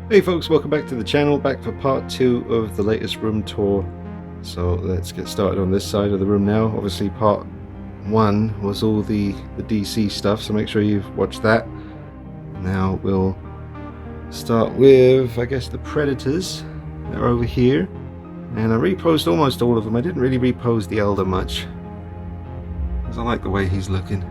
Hey folks, welcome back to the channel, back for part 2 of the latest room tour. So let's get started on this side of the room now. Obviously part 1 was all the DC stuff, so make sure you've watched that. Now we'll start with, I guess, the Predators. They're over here. And I reposed almost all of them. I didn't really repose the Elder much, because I like the way he's looking.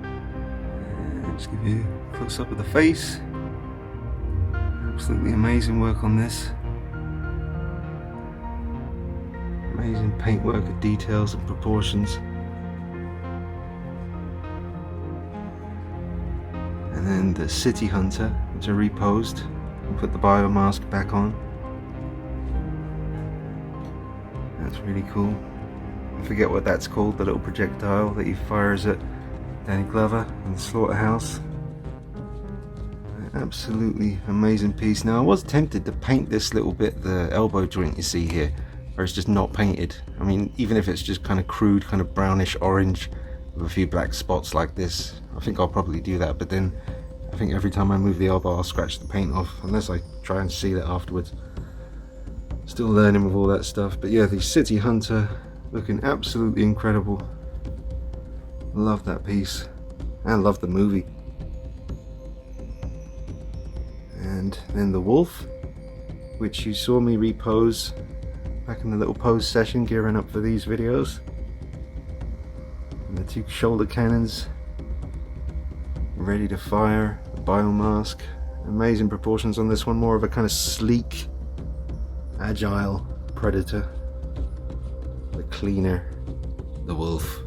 And just give you a close up of the face. Absolutely amazing work on this. Amazing paintwork of details and proportions. And then the City Hunter, which I reposed and put the biomask back on. That's really cool. I forget what that's called, the little projectile that he fires at Danny Glover in the slaughterhouse. Absolutely amazing piece. Now I was tempted to paint this little bit, the elbow joint you see here, where it's just not painted. I mean, even if it's just kind of crude, kind of brownish orange with a few black spots like this, I think I'll probably do that. But then I think every time I move the elbow I'll scratch the paint off, unless I try and seal it afterwards. Still learning with all that stuff. But yeah, the City Hunter looking absolutely incredible. Love that piece and love the movie. And then the Wolf, which you saw me repose back in the little pose session gearing up for these videos. And the 2 shoulder cannons ready to fire, the biomask. Amazing proportions on this one, more of a kind of sleek, agile Predator. The cleaner, the Wolf.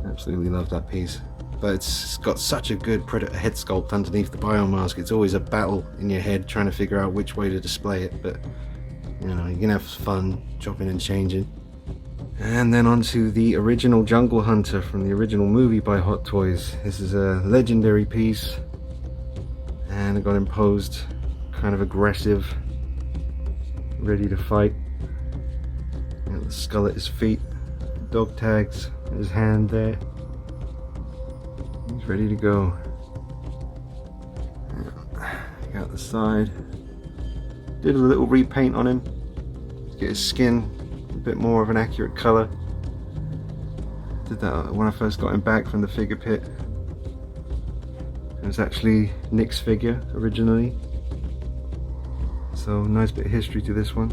Absolutely love that piece. But it's got such a good Predator head sculpt underneath the biomask. It's always a battle in your head trying to figure out which way to display it, but you know, you can have fun chopping and changing. And then onto the original Jungle Hunter from the original movie by Hot Toys. This is a legendary piece, and it got imposed kind of aggressive, ready to fight. Got the skull at his feet, dog tags in his hand there. He's ready to go. Out the side. Did a little repaint on him to get his skin a bit more of an accurate colour. Did that when I first got him back from the figure pit. It was actually Nick's figure originally. So nice bit of history to this one.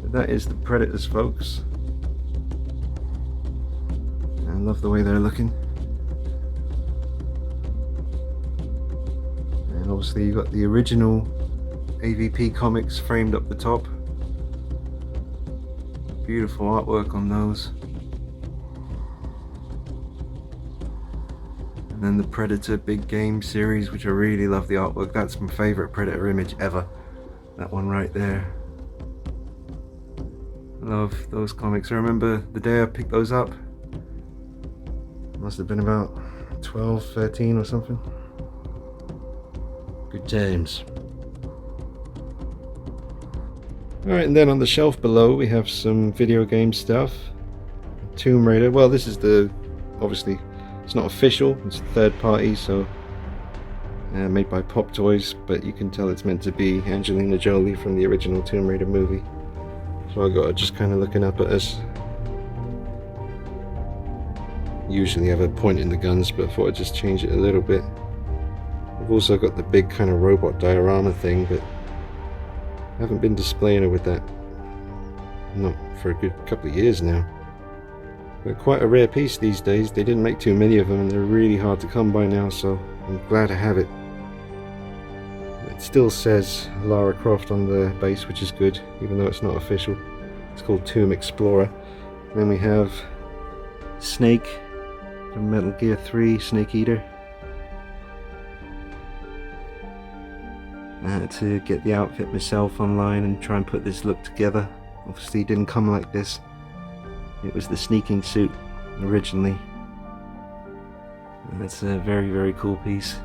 But that is the Predators, folks. I love the way they're looking. And obviously you've got the original AVP comics framed up the top. Beautiful artwork on those. And then the Predator Big Game series, which I really love the artwork. That's my favourite Predator image ever. That one right there. Love those comics. I remember the day I picked those up. Must have been about 12, 13 or something. Good times. Alright, and then on the shelf below we have some video game stuff. Tomb Raider. Well, this is obviously it's not official, it's third party, so made by Pop Toys, but you can tell it's meant to be Angelina Jolie from the original Tomb Raider movie. So I got her just kind of looking up at us. Usually have her pointing the guns, but I thought I'd just change it a little bit. I've also got the big kind of robot diorama thing, but I haven't been displaying her with that, not for a good couple of years now. But quite a rare piece these days. They didn't make too many of them and they're really hard to come by now, so I'm glad to have it. It still says Lara Croft on the base, which is good, even though it's not official. It's called Tomb Explorer. And then we have Snake from Metal Gear 3, Snake Eater. To get the outfit myself online and try and put this look together. Obviously it didn't come like this. It was the sneaking suit originally. And that's a very, very cool piece.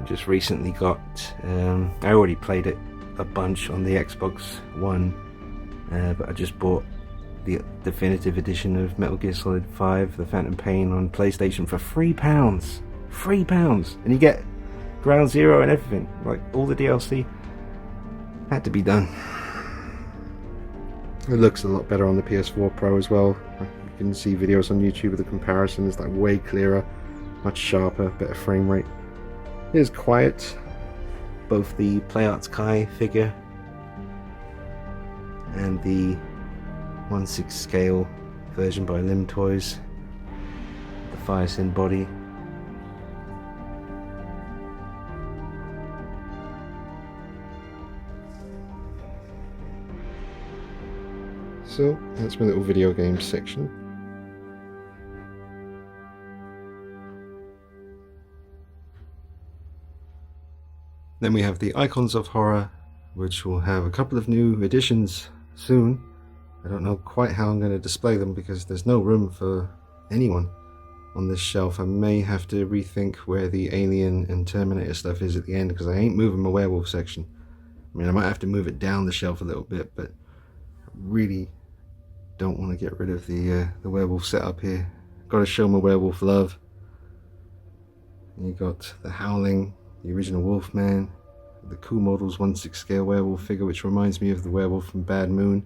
I just recently got, I already played it a bunch on the Xbox One, but I just bought the definitive edition of Metal Gear Solid 5, The Phantom Pain, on PlayStation for £3. £3, and you get Ground Zero and everything, like all the DLC. Had to be done. It looks a lot better on the PS4 Pro as well. You can see videos on YouTube of the comparison. It's like way clearer, much sharper, better frame rate. Here's Quiet, both the PlayArts Kai figure and the 1/6 scale version by Lim Toys, the Firesyn body. So that's my little video games section. Then we have the Icons of Horror, which will have a couple of new additions soon. I don't know quite how I'm going to display them because there's no room for anyone on this shelf. I may have to rethink where the Alien and Terminator stuff is at the end, because I ain't moving my werewolf section. I mean, I might have to move it down the shelf a little bit, but I really don't want to get rid of the werewolf setup here. Got to show my werewolf love. You got the Howling, the original Wolfman, the Cool Models 1/6 scale werewolf figure, which reminds me of the werewolf from Bad Moon.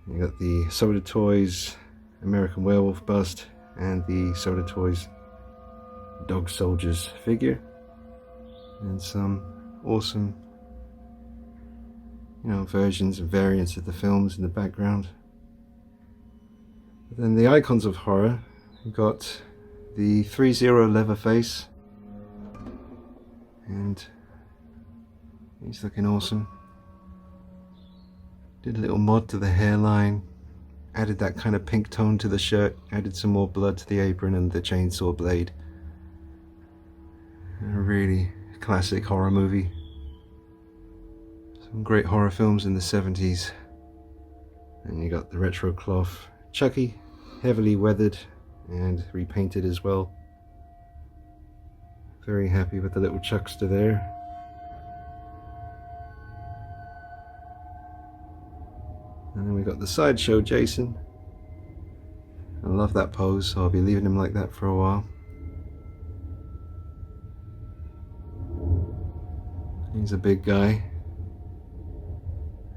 You got the Soda Toys American Werewolf bust and the Soda Toys Dog Soldiers figure, and some awesome, versions and variants of the films in the background. But then the Icons of Horror, we got the 3-0 Leatherface, and he's looking awesome. Did a little mod to the hairline, added that kind of pink tone to the shirt, added some more blood to the apron and the chainsaw blade. A really classic horror movie. Some great horror films in the 70s. And you got the retro cloth Chucky, heavily weathered and repainted as well. Very happy with the little Chuckster there. And then we got the Sideshow Jason. I love that pose, so I'll be leaving him like that for a while. He's a big guy.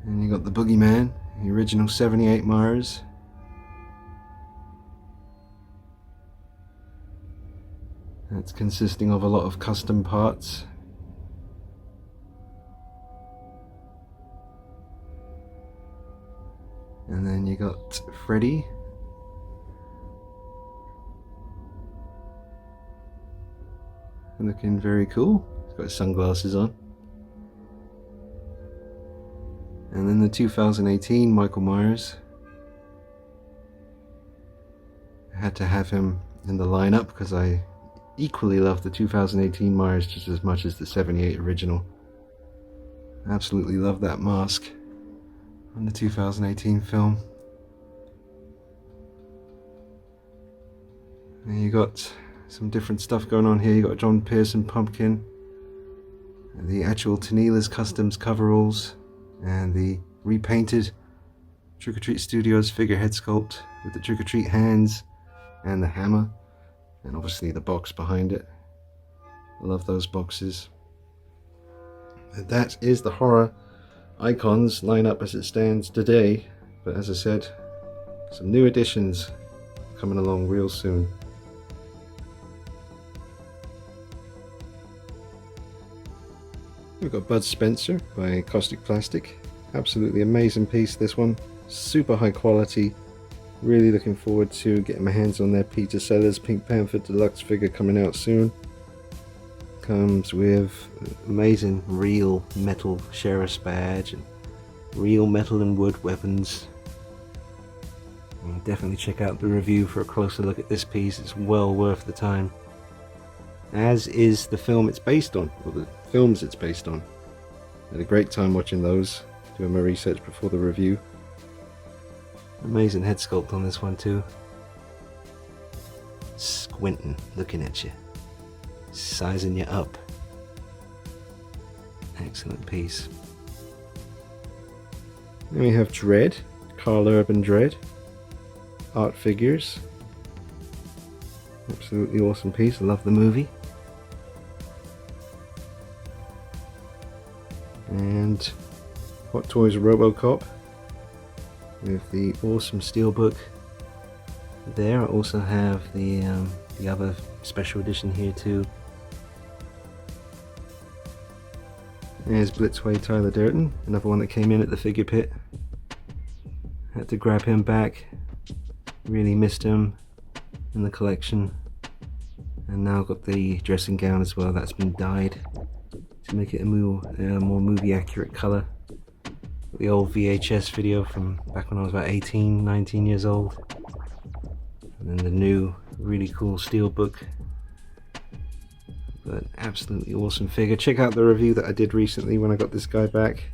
And you got the Boogeyman, the original 78 Myers. That's consisting of a lot of custom parts. And then you got Freddy. Looking very cool. He's got his sunglasses on. And then the 2018 Michael Myers. I had to have him in the lineup because I equally love the 2018 Myers just as much as the 78 original. Absolutely love that mask on the 2018 film. And you got some different stuff going on here. You got John Pearson Pumpkin, the actual Tanila's Customs coveralls, and the repainted Trick or Treat Studios figurehead sculpt with the Trick or Treat hands and the hammer, and obviously the box behind it. I love those boxes. And that is the horror icons lineup as it stands today, but as I said, some new additions coming along real soon. We've got Bud Spencer by Caustic Plastic. Absolutely amazing piece, this one. Super high quality. Really looking forward to getting my hands on their Peter Sellers Pink Panther Deluxe figure coming out soon. Comes with amazing real metal sheriff's badge and real metal and wood weapons. And definitely check out the review for a closer look at this piece. It's well worth the time. As is the film it's based on, or the films it's based on. Had a great time watching those, doing my research before the review. Amazing head sculpt on this one too. Squinting, looking at you, sizing you up. Excellent piece. Then we have Dredd, Carl Urban Dredd, art figures. Absolutely awesome piece, I love the movie. Hot Toys Robocop with the awesome steelbook there. I also have the other special edition here too. There's Blitzway Tyler Durden, another one that came in at the figure pit. Had to grab him back, really missed him in the collection. And now got the dressing gown as well, that's been dyed to make it a more movie accurate colour. The old VHS video from back when I was about 18, 19 years old. And then the new really cool steelbook. But absolutely awesome figure. Check out the review that I did recently when I got this guy back.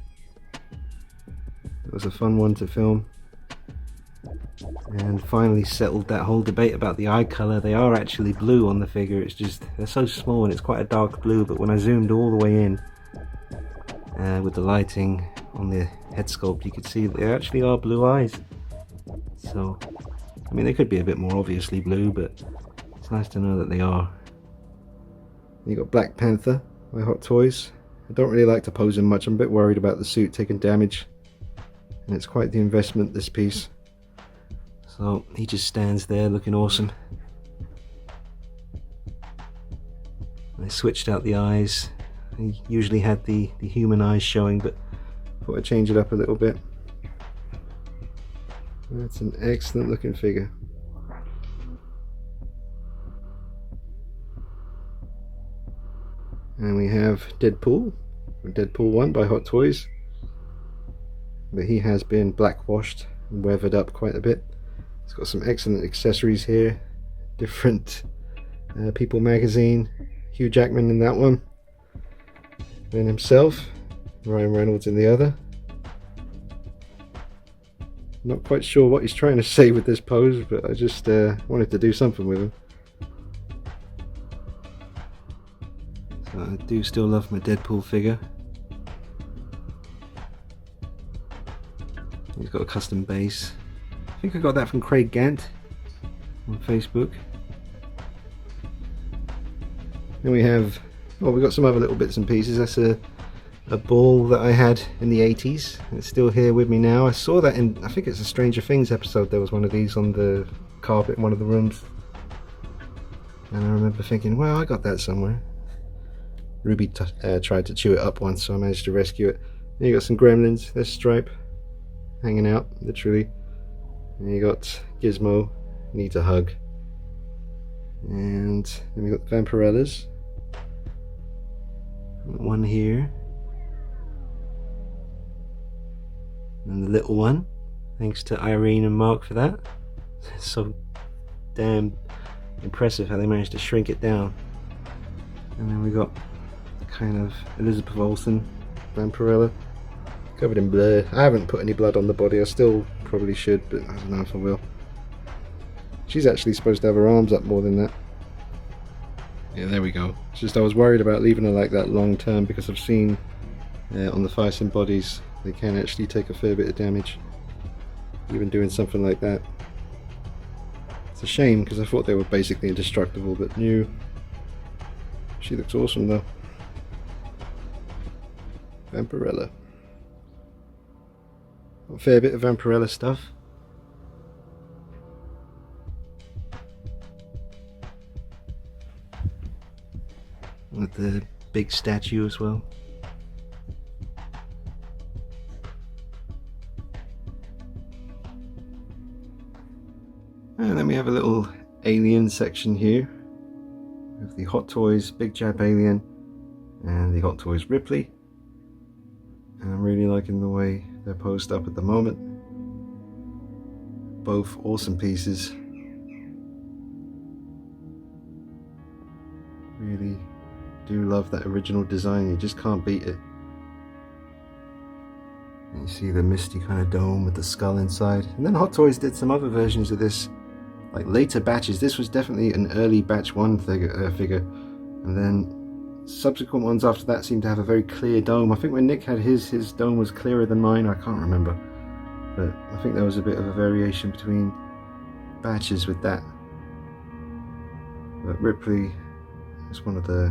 It was a fun one to film. And finally settled that whole debate about the eye colour. They are actually blue on the figure, it's just they're so small and it's quite a dark blue, but when I zoomed all the way in with the lighting on the head sculpt, you could see that they actually are blue eyes. So, I mean, they could be a bit more obviously blue, but it's nice to know that they are. You got Black Panther by Hot Toys. I don't really like to pose him much, I'm a bit worried about the suit taking damage. And it's quite the investment, this piece. So he just stands there looking awesome. I switched out the eyes. I usually had the human eyes showing, but thought I'd change it up a little bit. That's an excellent looking figure. And we have Deadpool, Deadpool 1 by Hot Toys. But he has been blackwashed and weathered up quite a bit. It's got some excellent accessories here. Different People magazine. Hugh Jackman in that one. Then himself. Ryan Reynolds in the other. Not quite sure what he's trying to say with this pose, but I just wanted to do something with him. So I do still love my Deadpool figure. He's got a custom base. I think I got that from Craig Gant on Facebook. Then we have, well, we got some other little bits and pieces. That's a ball that I had in the 80s. It's still here with me now. I saw that in, I think it's a Stranger Things episode. There was one of these on the carpet in one of the rooms. And I remember thinking, well, I got that somewhere. Ruby tried to chew it up once, so I managed to rescue it. Then you got some Gremlins. There's Stripe hanging out, literally. And you got Gizmo, needs a hug. And then we got the Vampirellas. One here. And the little one. Thanks to Irene and Mark for that. It's so damn impressive how they managed to shrink it down. And then we got kind of Elizabeth Olsen, Vampirella. Covered in blood. I haven't put any blood on the body. I still probably should, but I don't know if I will. She's actually supposed to have her arms up more than that. Yeah, there we go. It's just I was worried about leaving her like that long term, because I've seen on the Firesim bodies they can actually take a fair bit of damage, even doing something like that. It's a shame, because I thought they were basically indestructible, but new. She looks awesome though. Vampirella. A fair bit of Vampirella stuff. With the big statue as well. And then we have a little alien section here with the Hot Toys Big Jap Alien and the Hot Toys Ripley. And I'm really liking the way they're posed up at the moment. Both awesome pieces. Really do love that original design, you just can't beat it. And you see the misty kind of dome with the skull inside. And then Hot Toys did some other versions of this, like later batches. This was definitely an early batch 1 figure, and then subsequent ones after that seemed to have a very clear dome. I think when Nick had his dome was clearer than mine, I can't remember. But I think there was a bit of a variation between batches with that. But Ripley is one of the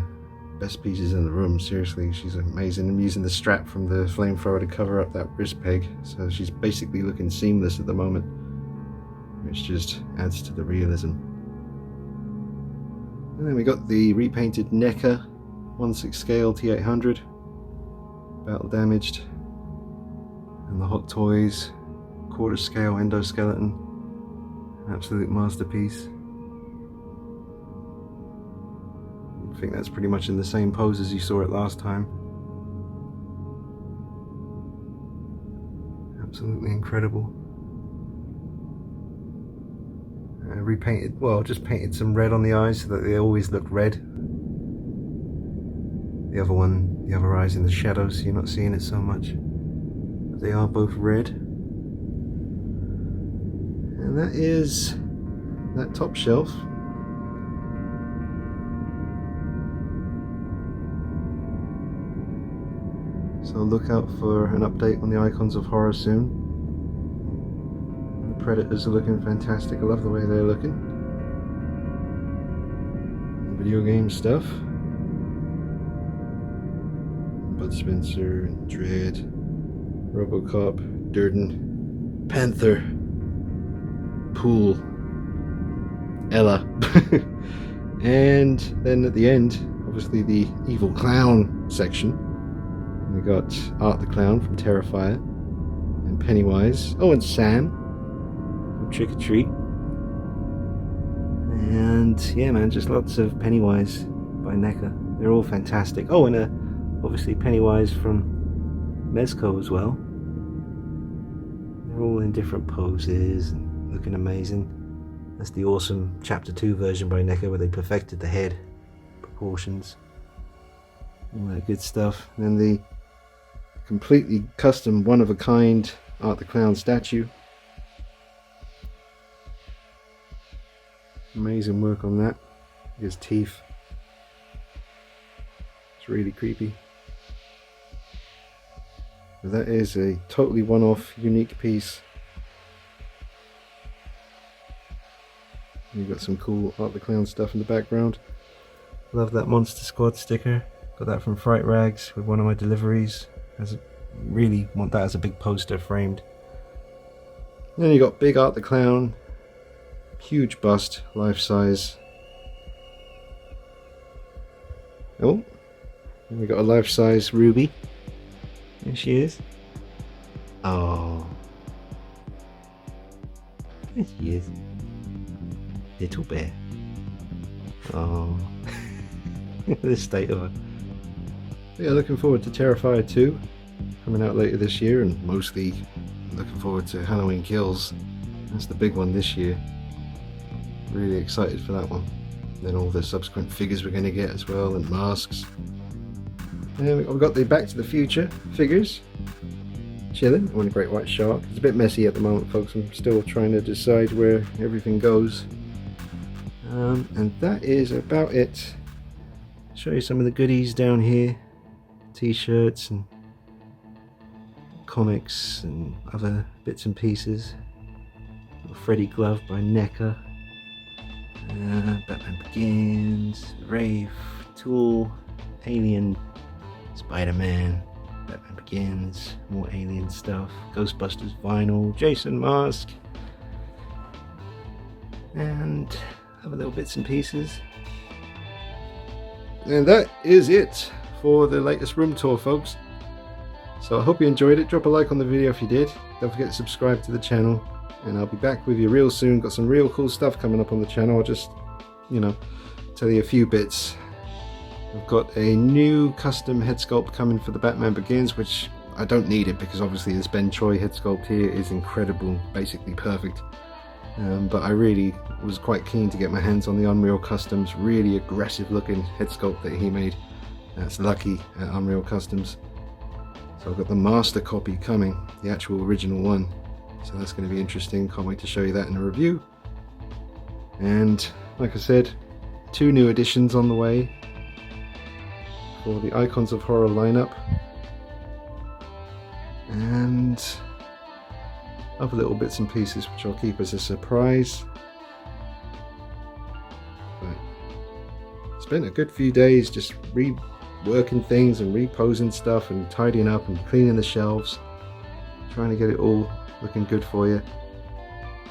best pieces in the room. Seriously, she's amazing. I'm using the strap from the flamethrower to cover up that wrist peg, so she's basically looking seamless at the moment, which just adds to the realism. And then we got the repainted NECA 1/6 scale T800, battle damaged, and the Hot Toys 1/4 scale endoskeleton, absolute masterpiece. I think that's pretty much in the same pose as you saw it last time. Absolutely incredible. Repainted, well, just painted some red on the eyes so that they always look red. The other one, the other eye's in the shadows, so you're not seeing it so much. But they are both red. And that is that top shelf. So look out for an update on the Icons of Horror soon. The Predators are looking fantastic. I love the way they're looking. Video game stuff. Bud Spencer, Dread, Robocop, Durden, Panther, Pool, Ella. And then at the end, obviously the Evil Clown section. We got Art the Clown from Terrifier, and Pennywise. Oh, and Sam from Trick or Treat. And yeah, man, just lots of Pennywise by NECA. They're all fantastic. Oh, and obviously Pennywise from Mezco as well. They're all in different poses and looking amazing. That's the awesome Chapter 2 version by NECA where they perfected the head proportions. All that good stuff. And then the completely custom, one-of-a-kind Art the Clown statue. Amazing work on that. His teeth. It's really creepy. But that is a totally one-off, unique piece. You've got some cool Art the Clown stuff in the background. Love that Monster Squad sticker. Got that from Fright Rags with one of my deliveries. Really want that as a big poster framed. Then you got big Art the Clown, huge bust, life size. Oh, and we got a life size Ruby. There she is. Oh, there she is. Little bear. Oh, the state of her. Yeah, looking forward to Terrifier 2 coming out later this year, and mostly looking forward to Halloween Kills. That's the big one this year. Really excited for that one. And then all the subsequent figures we're going to get as well, and masks. And we've got the Back to the Future figures. Chilling on a great white shark. It's a bit messy at the moment, folks. I'm still trying to decide where everything goes. And that is about it. Show you some of the goodies down here. T-shirts and comics and other bits and pieces. Freddy glove by NECA. Batman Begins, Wraith, Tool, Alien, Spider-Man, Batman Begins, more Alien stuff, Ghostbusters vinyl, Jason mask, and other little bits and pieces. And that is it for the latest room tour, folks. So I hope you enjoyed it. Drop a like on the video if you did. Don't forget to subscribe to the channel, and I'll be back with you real soon. Got some real cool stuff coming up on the channel. I'll just, tell you a few bits. I've got a new custom head sculpt coming for the Batman Begins, which I don't need it because obviously this Ben Choi head sculpt here is incredible, basically perfect. But I really was quite keen to get my hands on the Unreal Customs, really aggressive looking head sculpt that he made. That's Lucky at Unreal Customs. So I've got the master copy coming, the actual original one. So that's going to be interesting. Can't wait to show you that in a review. And like I said, 2 new additions on the way for the Icons of Horror lineup. And other little bits and pieces which I'll keep as a surprise. But it's been a good few days just working things and reposing stuff and tidying up and cleaning the shelves, trying to get it all looking good for you.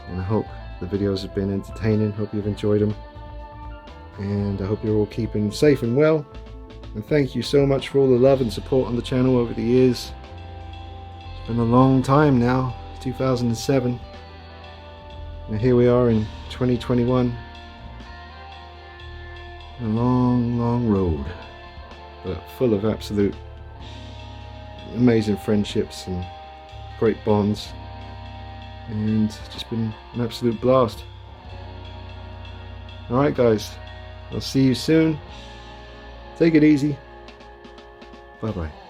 And I hope the videos have been entertaining. Hope you've enjoyed them, and I hope you're all keeping safe and well. And thank you so much for all the love and support on the channel over the years. It's been a long time now, 2007, and here we are in 2021. A long road, but full of absolute amazing friendships and great bonds, and just been an absolute blast. Alright guys, I'll see you soon. Take it easy. Bye bye.